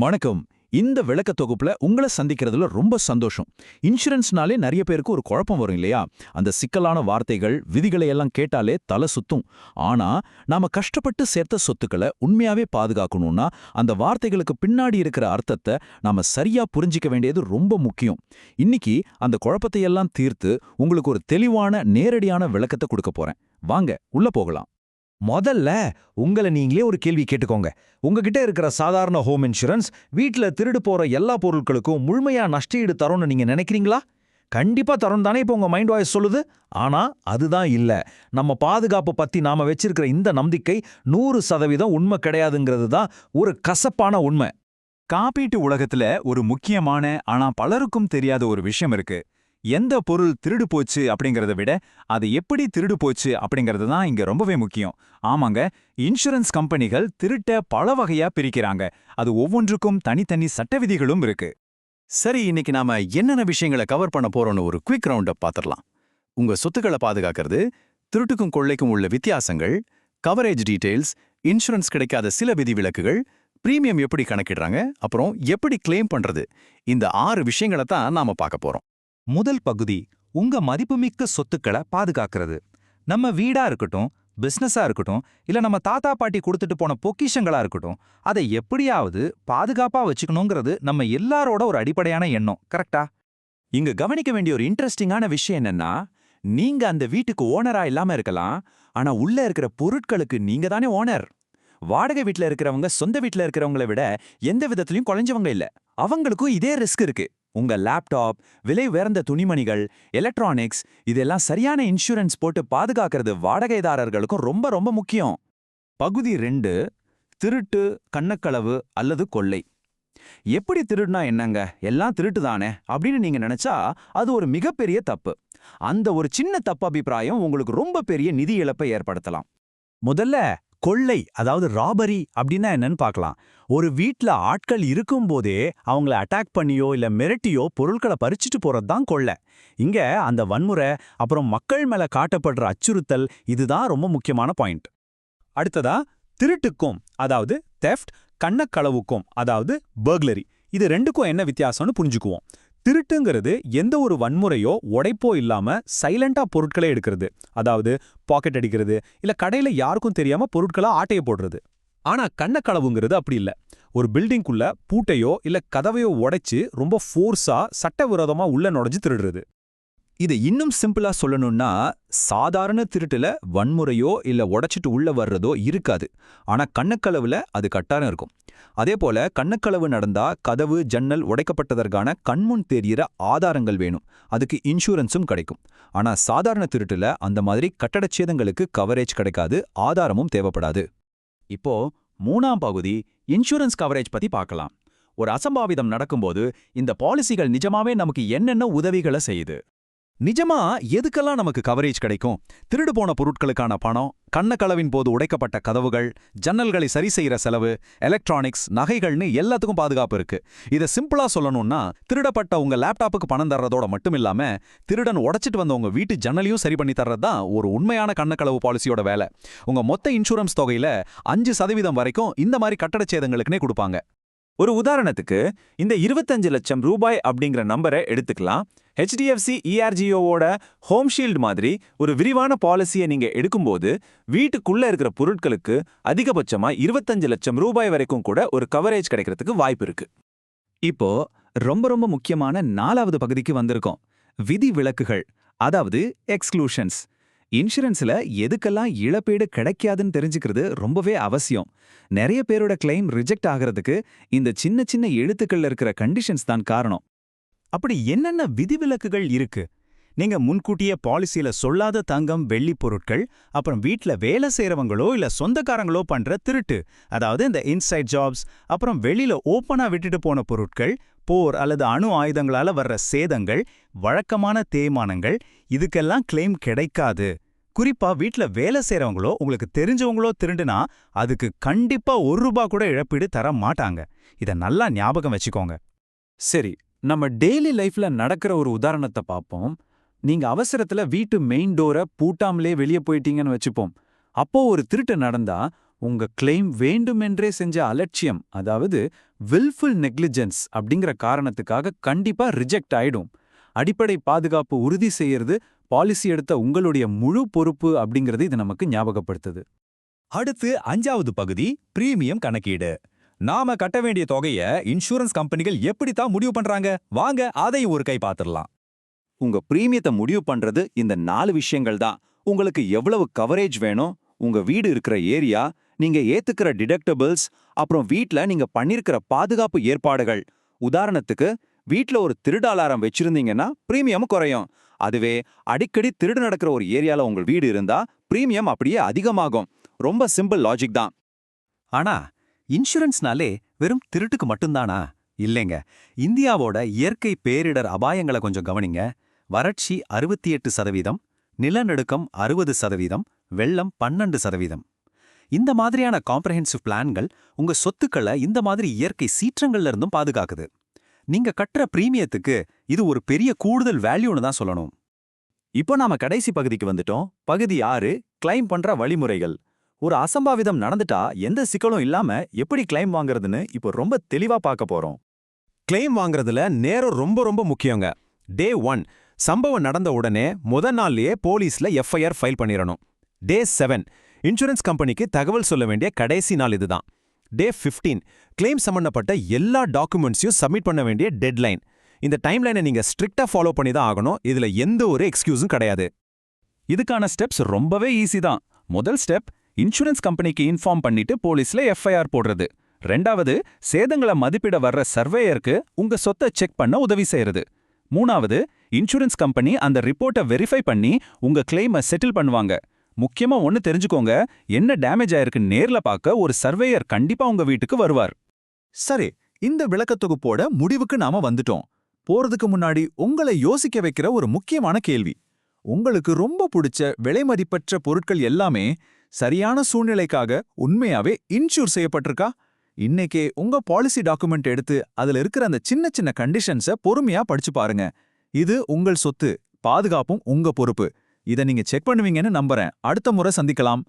வணக்கம். இந்த விளக்க தொகுப்புல உங்களை சந்திக்கிறதுல ரொம்ப சந்தோஷம். இன்சூரன்ஸ்னாலே நிறைய பேருக்கு ஒரு குழப்பம் வரும் இல்லையா? அந்த சிக்கலான வார்த்தைகள், விதிகளை எல்லாம் கேட்டாலே தலை சுத்தும். ஆனா, நாம கஷ்டப்பட்டு சேர்த்த சொத்துக்களை உண்மையாவே பாதுகாக்கணும்னா, அந்த வார்த்தைகளுக்கு பின்னாடி இருக்கிற அர்த்தத்தை நாம சரியா புரிஞ்சிக்க வேண்டியது ரொம்ப முக்கியம். இன்னைக்கு அந்த குழப்பத்தை எல்லாம் தீர்த்து உங்களுக்கு ஒரு தெளிவான, நேரடியான விளக்கத்தை கொடுக்க போறேன். வாங்க, உள்ள போகலாம். முதல்ல உங்களை நீங்களே ஒரு கேள்வி கேட்டுக்கோங்க. உங்ககிட்ட இருக்கிற சாதாரண ஹோம் இன்சூரன்ஸ் வீட்ல திருடு போற எல்லா பொருட்களுக்கும் முழுமையா நஷ்டஈடு தரும்னு நீங்க நினைக்கிறீங்களா? கண்டிப்பா தரும் தானே இப்போ உங்க மைண்ட் வாய்ஸ் சொல்லுது. ஆனா அதுதான் இல்ல. நம்ம பாதுகாப்பு பத்தி நாம வச்சிருக்கிற இந்த நம்பிக்கை 100% உண்மை கிடையாதுங்கிறது தான் ஒரு கசப்பான உண்மை. காப்பீட்டு உலகத்துல ஒரு முக்கியமான ஆனா பலருக்கும் தெரியாத ஒரு விஷயம் இருக்கு. எந்த பொருள் திருடு போச்சு அப்படிங்கறத விட அது எப்படி திருடு போச்சு அப்படிங்கிறது தான் இங்க ரொம்பவே முக்கியம். ஆமாங்க, இன்சூரன்ஸ் கம்பெனிகள் திருட்ட பல வகையா பிரிக்கிறாங்க. அது ஒவ்வொன்றுக்கும் தனித்தனி சட்ட விதிகளும் இருக்கு. சரி, இன்னைக்கு நாம என்னென்ன விஷயங்களை கவர் பண்ண போறோம்னு ஒரு குவிக் ரவுண்டப் பார்த்துடலாம். உங்க சொத்துக்களை பாதுகாக்கிறது, திருட்டுக்கும் கொள்ளைக்கும் உள்ள வித்தியாசங்கள், கவரேஜ் டீடைல்ஸ், இன்சூரன்ஸ் கிடைக்காத சில விதிவிலக்குகள், பிரீமியம் எப்படி கணக்கிடுறாங்க, அப்புறம் எப்படி கிளைம் பண்றது, இந்த 6 விஷயங்களை தான் நாம பார்க்க போறோம். முதல் பகுதி உங்க மதிப்புமிக்க சொத்துக்களை பாதுகாக்கிறது. நம்ம வீடா இருக்கட்டும், பிசினஸா இருக்கட்டும், இல்ல நம்ம தாத்தா பாட்டி கொடுத்துட்டு போன பொக்கிஷங்களா இருக்கட்டும், அதை எப்படியாவது பாதுகாப்பா வச்சுக்கணுங்கிறது நம்ம எல்லாரோட ஒரு அடிப்படையான எண்ணம். கரெக்டா? இங்க கவனிக்க வேண்டிய ஒரு இன்ட்ரெஸ்டிங்கான விஷயம் என்னன்னா, நீங்க அந்த வீட்டுக்கு ஓனரா இல்லாம இருக்கலாம், ஆனா உள்ள இருக்கிற பொருட்களுக்கு நீங்க தானே ஓனர். வாடகை வீட்ல இருக்கிறவங்க சொந்த வீட்ல இருக்கிறவங்கள விட எந்த விதத்திலையும் குறைஞ்சவங்க இல்ல. அவங்களுக்கும் இதே ரிஸ்க் இருக்கு. உங்க லேப்டாப், விலை உயர்ந்த துணிமணிகள், எலக்ட்ரானிக்ஸ் இதெல்லாம் சரியான இன்சூரன்ஸ் போட்டு பாதுகாக்கிறது வாடகைதாரர்களுக்கும் ரொம்ப ரொம்ப முக்கியம். பகுதி 2, திருட்டு, கண்ணக்களவு அல்லது கொள்ளை. எப்படி திருடுனா என்னங்க, எல்லாம் திருட்டு தானே அப்படின்னு நீங்க நினைச்சா அது ஒரு மிகப்பெரிய தப்பு. அந்த ஒரு சின்ன தப்பு அபிப்பிராயம் உங்களுக்கு ரொம்ப பெரிய நிதி இழப்பை ஏற்படுத்தலாம். முதல்ல கொள்ளை, அதாவது ராபரி அப்படின்னா என்னன்னு பார்க்கலாம். ஒரு வீட்ல ஆட்கள் இருக்கும்போதே அவங்கள அட்டாக் பண்ணியோ இல்ல மிரட்டியோ பொருட்களை பறிச்சுட்டு போறதுதான் கொள்ளை. இங்க அந்த வன்முறை, அப்புறம் மக்கள் மேல காட்டப்படுற அச்சுறுத்தல், இதுதான் ரொம்ப முக்கியமான பாயிண்ட். அடுத்ததா திருட்டுக்கும், அதாவது தெஃப்ட், கண்ணக்களவுக்கும், அதாவது பர்க்லரி, இது ரெண்டுக்கும் என்ன வித்தியாசம்னு புரிஞ்சுக்குவோம். திருட்டுங்கிறது எந்த ஒரு வன்முறையோ உடைப்போ இல்லாம சைலண்டா பொருட்களை எடுக்கிறது, அதாவது பாக்கெட் அடிக்கிறது, இல்ல கடையில யாருக்கும் தெரியாம பொருட்களை ஆட்டைய போடுறது. ஆனா கண்ணக்களவுங்கிறது அப்படி இல்ல. ஒரு பில்டிங்குள்ள பூட்டையோ இல்ல கதவையோ உடைச்சு ரொம்ப ஃபோர்ஸா சட்டவிரோதமா உள்ள நுழைஞ்சு திருடுறது. இதை இன்னும் சிம்பிளா சொல்லணும்னா, சாதாரண திருட்டுல வன்முறையோ இல்ல உடைச்சிட்டு உள்ள வர்றதோ இருக்காது. ஆனா கண்ணக்களவுல அது கட்டாயம் இருக்கும். அதே போல கண்ணக்களவு நடந்தா கதவு, ஜன்னல் உடைக்கப்பட்டதற்கான கண்முன் தெரியிற ஆதாரங்கள் வேணும். அதுக்கு இன்சூரன்ஸும் கிடைக்கும். ஆனா சாதாரண திருட்டுல அந்த மாதிரி கட்டடச்சேதங்களுக்கு கவரேஜ் கிடைக்காது, ஆதாரமும் தேவைப்படாது. இப்போ 3ஆம் பகுதி இன்சூரன்ஸ் கவரேஜ் பத்தி பார்க்கலாம். ஒரு அசம்பாவிதம் நடக்கும்போது இந்த பாலிசிகள் நிஜமாவே நமக்கு என்னென்ன உதவிகளை செய்யுது? நிஜமா எதுக்கெல்லாம் நமக்கு கவரேஜ் கிடைக்கும்? திருடு போன பொருட்களுக்கான பணம், கண்ணக்களவின் போது உடைக்கப்பட்ட கதவுகள், ஜன்னல்களை சரி செய்யற செலவு, எலக்ட்ரானிக்ஸ், நகைகள்னு எல்லாத்துக்கும் பாதுகாப்பு இருக்கு. இதை சிம்பிளா சொல்லணும்னா, திருடப்பட்ட உங்க லேப்டாப்புக்கு பணம் தர்றதோட மட்டும் இல்லாம திருடன் உடைச்சிட்டு வந்த உங்க வீட்டு ஜன்னலையும் சரி பண்ணி தர்றது தான் ஒரு உண்மையான கண்ணக்களவு பாலிசியோட வேலை. உங்க மொத்த இன்சூரன்ஸ் தொகையில 5% வரைக்கும் இந்த மாதிரி கட்டடச்சேதங்களுக்குனே கொடுப்பாங்க. ஒரு உதாரணத்துக்கு இந்த 25 லட்சம் ரூபாய் அப்படிங்கிற நம்பரை எடுத்துக்கலாம். HDFC ERGOவோட ஹோம் ஷீல்டு மாதிரி ஒரு விரிவான பாலிசியை நீங்க எடுக்கும்போது வீட்டுக்குள்ள இருக்கிற பொருட்களுக்கு அதிகபட்சமா 25 லட்சம் ரூபாய் வரைக்கும் கூட ஒரு கவரேஜ் கிடைக்கிறதுக்கு வாய்ப்பு இருக்கு. இப்போ ரொம்ப ரொம்ப முக்கியமான 4வது பகுதிக்கு வந்திருக்கோம். விதி விலக்குகள், அதாவது எக்ஸ்க்ளூஷன்ஸ். இன்சூரன்ஸ்ல எதுக்கெல்லாம் இழப்பீடு கிடைக்காதுன்னு தெரிஞ்சுக்கிறது ரொம்பவே அவசியம். நிறைய பேரோட கிளைம் ரிஜெக்ட் ஆகிறதுக்கு இந்த சின்ன சின்ன எழுத்துக்கள்ல இருக்கிற கண்டிஷன்ஸ் தான் காரணம். அப்படி என்னென்ன விதிவிலக்குகள் இருக்கு? நீங்க முன்கூட்டியே பாலிசியில சொல்லாத தங்கம், வெள்ளி பொருட்கள், அப்புறம் வீட்ல வேலை செய்யறவங்களோ இல்ல சொந்தக்காரங்களோ பண்ற திருட்டு, அதாவது இந்த இன்சைட் ஜாப்ஸ், அப்புறம் வெளியில ஓப்பனா விட்டுட்டு போன பொருட்கள், போர் அல்லது அணு ஆயுதங்களால வர்ற சேதங்கள், வழக்கமான தேய்மானங்கள், இதுக்கெல்லாம் கிளைம் கிடைக்காது. குறிப்பா வீட்ல வேலை செய்யறவங்களோ உங்களுக்கு தெரிஞ்சவங்களோ திருண்டுனா அதுக்கு கண்டிப்பா ₹1 கூட இழப்பீடு தர மாட்டாங்க. இத நல்லா ஞாபகம் வச்சுக்கோங்க. சரி, நம்ம டெய்லி லைஃப்ல நடக்கிற ஒரு உதாரணத்தை பார்ப்போம். நீங்க அவசரத்துல வீட்டு மெயின் டோரை பூட்டாமலே வெளியே போயிட்டீங்கன்னு வச்சுப்போம். அப்போ ஒரு திருட்டு நடந்தா உங்க கிளைம் வேண்டுமென்றே செஞ்ச அலட்சியம், அதாவது வில்ஃபுல் நெக்லிஜென்ஸ் அப்படிங்கிற காரணத்துக்காக கண்டிப்பா ரிஜெக்ட் ஆயிடும். அடிப்படை பாதுகாப்பு உறுதி செய்யறது பாலிசி எடுத்த உங்களுடைய முழு பொறுப்பு அப்படிங்கிறது இது நமக்கு ஞாபகப்படுத்துது. அடுத்து 5வது பகுதி பிரீமியம் கணக்கீடு. நாம கட்ட வேண்டிய தொகைய இன்சூரன்ஸ் கம்பெனிகள் எப்படித்தான் முடிவு பண்றாங்க, வாங்க அதையும் ஒரு கை பாத்துரலாம். உங்க பிரீமியத்தை முடிவு பண்றது இந்த 4 விஷயங்கள் தான். உங்களுக்கு எவ்வளவு கவரேஜ் வேணும், உங்க வீடு இருக்கிற ஏரியா, நீங்க ஏத்துக்கிற டிடக்டபிள்ஸ், அப்புறம் வீட்ல நீங்க பண்ணிருக்கிற பாதுகாப்பு ஏற்பாடுகள். உதாரணத்துக்கு, வீட்ல ஒரு திருடு அலாரம் வச்சிருந்தீங்கன்னா பிரீமியம் குறையும். அதுவே அடிக்கடி திருடு நடக்கிற ஒரு ஏரியால உங்க வீடு இருந்தா பிரீமியம் அப்படியே அதிகமாகும். ரொம்ப சிம்பிள் லாஜிக் தான். ஆனா இன்சூரன்ஸ்னாலே வெறும் திருட்டுக்கு மட்டும்தானா? இல்லைங்க. இந்தியாவோட இயற்கை பேரிடர் அபாயங்களை கொஞ்சம் கவனிங்க. வறட்சி 68%, நிலநடுக்கம் 60%, வெள்ளம் 12%. இந்த மாதிரியான காம்ப்ரஹென்சிவ் பிளான்கள் உங்க சொத்துக்களை இந்த மாதிரி இயற்கை சீற்றங்கள்ல இருந்தும் பாதுகாக்குது. நீங்க கட்டுற பிரீமியத்துக்கு இது ஒரு பெரிய கூடுதல் வேல்யூன்னு தான் சொல்லணும். இப்போ நாம கடைசி பகுதிக்கு வந்துட்டோம். பகுதி 6, கிளைம் பண்ற வழிமுறைகள். ஒரு அசம்பாவிதம் நடந்துட்டா எந்த சிக்கலும் இல்லாம எப்படி கிளைம் வாங்குறதுன்னு இப்போ ரொம்ப தெளிவா பார்க்க போறோம். கிளைம் வாங்குறதுல நேரம் ரொம்ப ரொம்ப முக்கியங்க. டே 1 சம்பவம் நடந்த உடனே நாள்லயே போலீஸ்ல எஃப்ஐஆர் ஃபைல் பண்ணிரணும். டே 7 இன்சூரன்ஸ் கம்பெனிக்கு தகவல் சொல்ல வேண்டிய கடைசி நாள் இதுதான். டே 15 கிளைம் சம்பந்தப்பட்ட எல்லா டாக்குமெண்ட்ஸையும் சப்மிட் பண்ண வேண்டிய டெட்லைன். இந்த டைம்லைனை நீங்க ஸ்ட்ரிக்டா ஃபாலோ பண்ணி தான் ஆகணும். இதுல எந்த ஒரு எக்ஸ்கியூஸும் கிடையாது. இதுக்கான ஸ்டெப்ஸ் ரொம்பவே ஈஸி தான். முதல் ஸ்டெப், இன்சூரன்ஸ் கம்பெனிக்கு இன்ஃபார்ம் பண்ணிட்டு போலீஸ்ல எஃப்ஐஆர் போடுறது. 2வது, சேதங்களை மதிப்பிட வர்ற சர்வேயருக்கு உங்க சொத்தை செக் பண்ண உதவி செய்யறது. 3வது, இன்சூரன்ஸ் கம்பெனி அந்த ரிப்போர்ட்டை வெரிஃபை பண்ணி உங்க கிளைமை செட்டில் பண்ணுவாங்க. முக்கியமா ஒன்னு தெரிஞ்சுக்கோங்க, என்ன டேமேஜ் ஆயிருக்கு நேர்ல பார்க்க ஒரு சர்வேயர் கண்டிப்பா உங்க வீட்டுக்கு வருவார். சரி, இந்த விளக்கத்தொகுப்போட முடிவுக்கு நாம வந்துட்டோம். போறதுக்கு முன்னாடி உங்களை யோசிக்க வைக்கிற ஒரு முக்கியமான கேள்வி. உங்களுக்கு ரொம்ப பிடிச்ச விலைமதிப்பற்ற பொருட்கள் எல்லாமே சரியான சூழ்நிலைக்காக உண்மையாவே இன்சூர் செய்யப்பட்டிருக்கா? இன்னைக்கே உங்க பாலிசி டாக்குமெண்ட் எடுத்து அதுல இருக்கிற அந்த சின்ன சின்ன கண்டிஷன்ஸை பொறுமையா படிச்சு பாருங்க. இது உங்கள் சொத்து, பாதுகாப்பும் உங்க பொறுப்பு. இதை நீங்க செக் பண்ணுவீங்கன்னு நம்புறேன். அடுத்த முறை சந்திக்கலாம்.